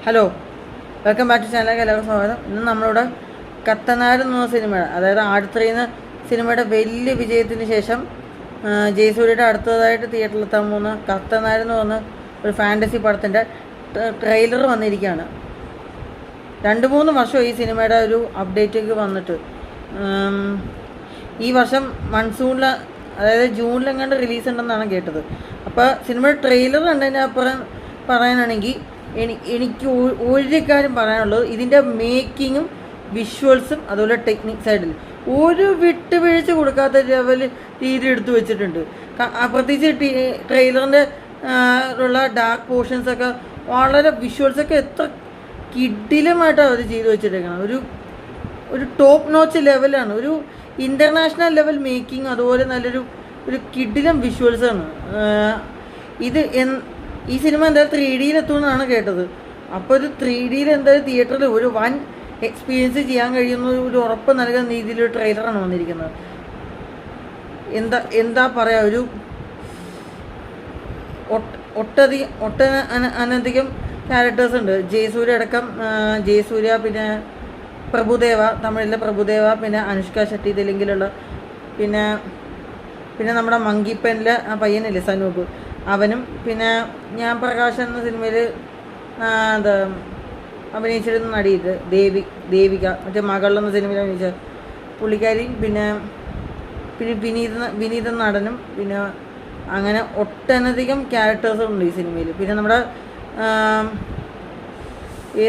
Hello, welcome back to ചാനലിലേക്ക് എല്ലാവർക്കും സ്വാഗതം. ഇന്ന് നമ്മളിവിടെ കത്തനാർ എന്ന സിനിമയുടെ, അതായത് ആടുത്രിയുന്ന സിനിമയുടെ വലിയ വിജയത്തിന് ശേഷം ജയസൂര്യയുടെ അടുത്തതായിട്ട് തിയേറ്ററിലെത്താൻ പോകുന്ന കത്തനാർ എന്ന് പറഞ്ഞ ഒരു ഫാൻറ്റസി പടത്തിൻ്റെ ട്രെയിലർ വന്നിരിക്കുകയാണ്. 2-3 വർഷമായി ഈ സിനിമയുടെ ഒരു അപ്ഡേറ്റൊക്കെ വന്നിട്ട്. ഈ വർഷം മൺസൂണിൽ, അതായത് ജൂണിലെങ്ങാണ്ട് റിലീസ് ഉണ്ടെന്നാണ് കേട്ടത്. അപ്പോൾ സിനിമയുടെ ട്രെയിലർ കണ്ടതിൻ്റെ അപ്പുറം പറയാനാണെങ്കിൽ എനിക്ക് ഒരു കാര്യം പറയാനുള്ളത്, ഇതിൻ്റെ മേക്കിങ്ങും വിഷ്വൽസും അതുപോലെ ടെക്നിക് സൈഡിൽ ഒരു വിട്ടുവീഴ്ച കൊടുക്കാത്ത രീതി എടുത്തു വെച്ചിട്ടുണ്ട്. പ്രത്യേകിച്ച് ട്രെയിലറിൻ്റെ ഉള്ള ഡാർക്ക് പോർഷൻസൊക്കെ വളരെ വിഷ്വൽസൊക്കെ എത്ര കിടിലമായിട്ടാണ് അവർ ചെയ്തു വെച്ചിരിക്കുന്നത്. ഒരു ടോപ്പ് നോച്ച് ലെവലാണ്, ഒരു ഇൻ്റർനാഷണൽ ലെവൽ മേക്കിംഗ്, അതുപോലെ ഒരു കിടിലം വിഷ്വൽസാണ്. ഈ സിനിമ എന്തായാലും 3Dയിൽ എത്തുമെന്നാണ് കേട്ടത്. അപ്പോൾ ഒരു 3Dയിൽ എന്തായാലും തിയേറ്ററിൽ ഒരു വൻ എക്സ്പീരിയൻസ് ചെയ്യാൻ കഴിയുന്ന ഒരു ഉറപ്പ് നൽകുന്ന രീതിയിലൊരു ട്രെയിലറാണ് വന്നിരിക്കുന്നത്. എന്താ പറയുക, അനധികം ക്യാരക്ടേഴ്സ് ഉണ്ട്. ജയസൂര്യ അടക്കം, പിന്നെ പ്രഭുദേവ, തമിഴിലെ പ്രഭുദേവ, പിന്നെ അനുഷ്ക ഷെട്ടി തെലുങ്കിലുള്ള, പിന്നെ നമ്മുടെ മങ്കിപ്പനിലെ ആ പയ്യനില്ലേ സനൂപ്, അവനും, പിന്നെ ഞാൻ പ്രകാശ് എന്ന സിനിമയിൽ അഭിനയിച്ചിരുന്ന നടിയിട്ട് ദേവിക, മറ്റേ മകൾ എന്ന സിനിമയിൽ അഭിനയിച്ച പുള്ളിക്കാരിയും, പിന്നെ വിനീത നടനും, പിന്നെ അങ്ങനെ ഒട്ടനധികം ക്യാരക്ടേഴ്സും ഉണ്ട് ഈ സിനിമയിൽ. പിന്നെ നമ്മുടെ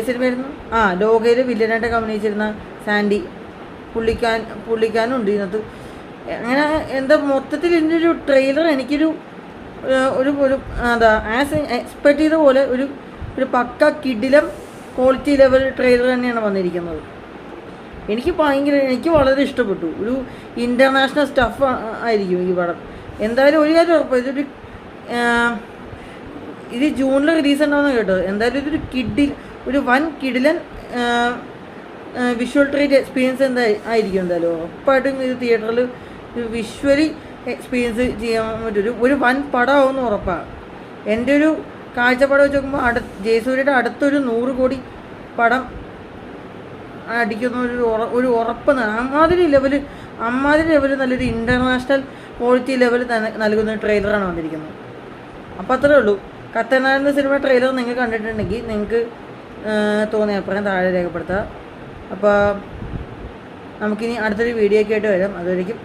സിനിമയായിരുന്നു, ലോകയിൽ വില്ലനായിട്ടൊക്കെ അഭിനയിച്ചിരുന്ന സാൻഡി പുള്ളിക്കാനും ഉണ്ട് ഇതിനകത്ത്. അങ്ങനെ എന്താ മൊത്തത്തിൽ ഇതിൻ്റെ ഒരു ട്രെയിലർ എനിക്കൊരു ആസ് എക്സ്പെക്ട് ചെയ്ത പോലെ ഒരു പക്ക കിടിലം ക്വാളിറ്റി ലെവൽ ട്രെയിലർ തന്നെയാണ് വന്നിരിക്കുന്നത്. എനിക്ക് വളരെ ഇഷ്ടപ്പെട്ടു. ഒരു ഇൻ്റർനാഷണൽ സ്റ്റഫ് ആയിരിക്കും ഈ പടം. എന്തായാലും ഒരു കാര്യം ഉറപ്പാണ്, ഇത് ജൂണിൽ റിലീസ് ഉണ്ടാവുമെന്ന് കേട്ടത്. എന്തായാലും ഒരു വൻ കിടിലൻ വിഷ്വൽ ട്രീറ്റ് എക്സ്പീരിയൻസ് ആയിരിക്കും. എന്തായാലും ഉറപ്പായിട്ടും ഇത് തിയേറ്ററിൽ വിഷ്വലി എക്സ്പീരിയൻസ് ചെയ്യാൻ ഒരു വൻ പടമാവുമെന്ന് ഉറപ്പാണ്. എൻ്റെ ഒരു കാഴ്ചപ്പാട് വെച്ച് നോക്കുമ്പോൾ ജയസൂര്യയുടെ അടുത്തൊരു 100 കോടി പടം അടിക്കുന്ന ഒരു ഉറപ്പ്, അമ്മാതിരി ലെവല് നല്ലൊരു ഇൻ്റർനാഷണൽ ക്വാളിറ്റി ലെവൽ നൽകുന്ന ട്രെയിലറാണ് വന്നിരിക്കുന്നത്. അപ്പോൾ അത്രേ ഉള്ളൂ. കത്തനാർ സിനിമ ട്രെയിലർ നിങ്ങൾ കണ്ടിട്ടുണ്ടെങ്കിൽ നിങ്ങൾക്ക് തോന്നിയ അഭിപ്രായം താഴെ രേഖപ്പെടുത്തുക. അപ്പോൾ നമുക്കിനി അടുത്തൊരു വീഡിയോ ഒക്കെ ആയിട്ട് വരാം. അതുവരേക്കും